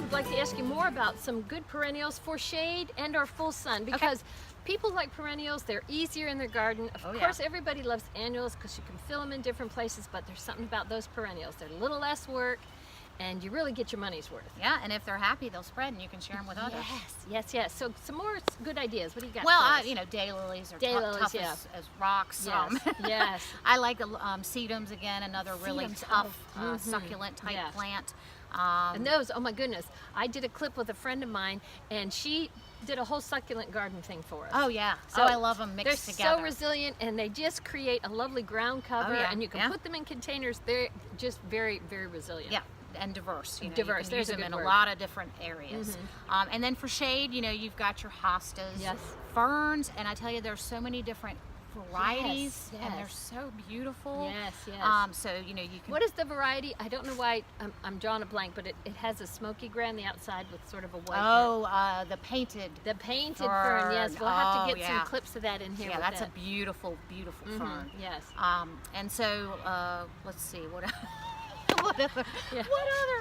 would like to ask you more about some good perennials for shade and or full sun, because people like perennials. They're easier in their garden. Of course, everybody loves annuals because you can fill them in different places, but there's something about those perennials. They're a little less work, and you really get your money's worth. Yeah, and if they're happy, they'll spread, and you can share them with others. Yes. So some more good ideas. What do you got? Well, you know, daylilies are tough as rocks. Yes. I like sedums again, another really tough succulent type plant. And those, oh my goodness, I did a clip with a friend of mine, and she did a whole succulent garden thing for us. Oh yeah, so I love them mixed together. They're so resilient, and they just create a little ground cover, and you can put them in containers. They're just very, very resilient. Yeah. And diverse. You know, diverse. You can use them in a lot of different areas. And then for shade, you know, you've got your hostas, ferns, and I tell you, there's so many different varieties, and they're so beautiful. So you know, you can. What is the variety? I don't know why I'm drawing a blank, but it has a smoky gray on the outside with sort of a white. The painted. The painted fern. Yes, we'll have to get some clips of that in here. Yeah, that's a beautiful, beautiful fern. Yes. And so let's see what. What other?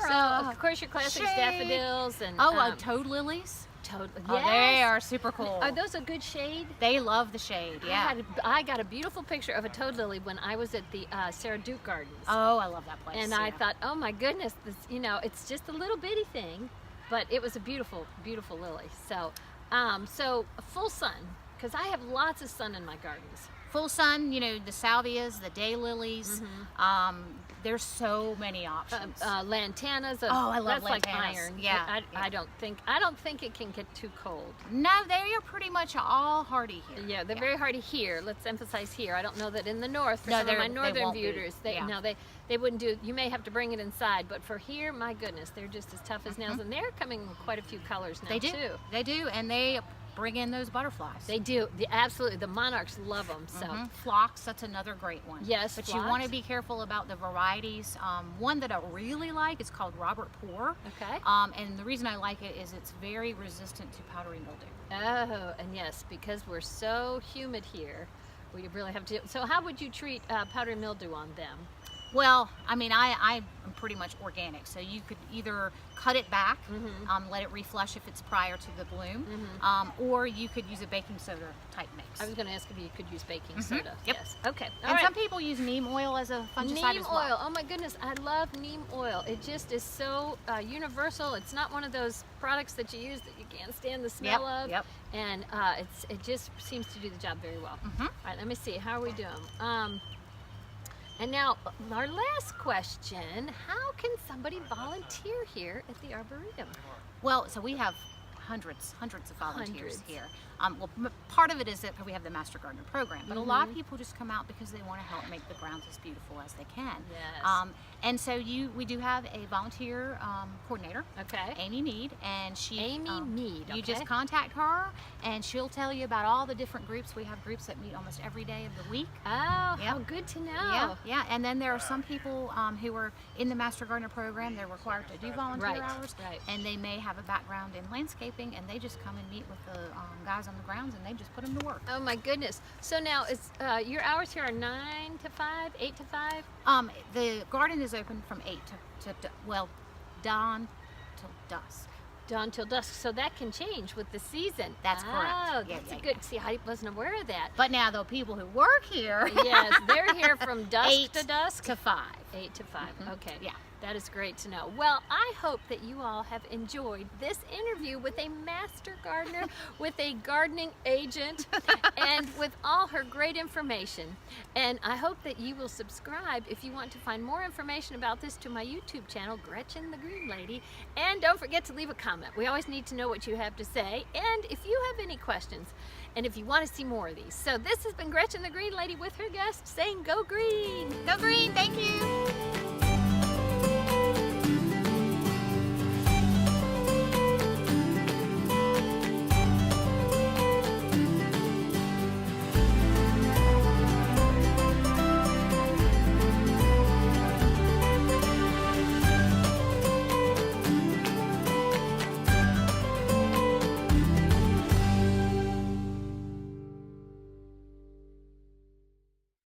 So of course your classic daffodils and toad lilies. They are super cool. Are those a good shade? They love the shade. Yeah. I got a beautiful picture of a toad lily when I was at the Sarah Duke Gardens. Oh, I love that place. And I thought, oh my goodness, this, you know, it's just a little bitty thing, but it was a beautiful, beautiful lily. So, so full sun, because I have lots of sun in my gardens. Full sun, you know, the salvias, the daylilies. There's so many options. Lantanas. I love that's lantanas. Like iron. Yeah. I don't think it can get too cold. No, they are pretty much all hardy here. Yeah, they're very hardy here. Let's emphasize here. I don't know that in the north for some of my northern viewers, they wouldn't do. You may have to bring it inside, but for here, my goodness, they're just as tough as nails, and they're coming in quite a few colors now too. They do, and they bring in those butterflies. They do. Absolutely. The monarchs love them. So phlox, that's another great one. Yes, but phlox. You want to be careful about the varieties. One that I really like is called Robert Poor. Okay. And the reason I like it is it's very resistant to powdery mildew. Oh, and yes, because we're so humid here, we really have to. So how would you treat powdery mildew on them? Well, I mean, I'm pretty much organic, so you could either cut it back, let it reflush if it's prior to the bloom, or you could use a baking soda type mix. I was going to ask if you could use baking soda. Yep. Yes. Okay. And some people use neem oil as a fungicide as well. Neem oil. Oh my goodness, I love neem oil. It just is so universal. It's not one of those products that you use that you can't stand the smell of. And it just seems to do the job very well. All right, let me see. How are we doing? And now, our last question, how can somebody volunteer here at the Arboretum? Well, so we have hundreds of volunteers here. Well, part of it is that we have the Master Gardener program, but a lot of people just come out because they want to help make the grounds as beautiful as they can. Yes. And so we do have a volunteer coordinator, Amy Mead, and she. Amy Mead. You just contact her, and she'll tell you about all the different groups. We have groups that meet almost every day of the week. Oh, how good to know. Yeah. And then there are some people who are in the Master Gardener program. They're required to do volunteer hours, and they may have a background in landscaping, and they just come and meet with the guys on the grounds, and they just put them to work. Oh my goodness. So now, your hours here are 9 to 5, 8 to 5? The garden is open from 8 to dawn till dusk. Dawn till dusk, so that can change with the season. That's correct. Oh, that's good. See, I wasn't aware of that. But now the people who work here, yes, they're here from dusk 8 to dusk. to 5. 8 to 5. Okay. Yeah. That is great to know. Well, I hope that you all have enjoyed this interview with a master gardener, with a gardening agent, and with all her great information. And I hope that you will subscribe if you want to find more information about this to my YouTube channel, Gretchen the Green Lady. And don't forget to leave a comment. We always need to know what you have to say. And if you have any questions, and if you want to see more of these. So this has been Gretchen the Green Lady with her guest saying, go green! Go green, thank you!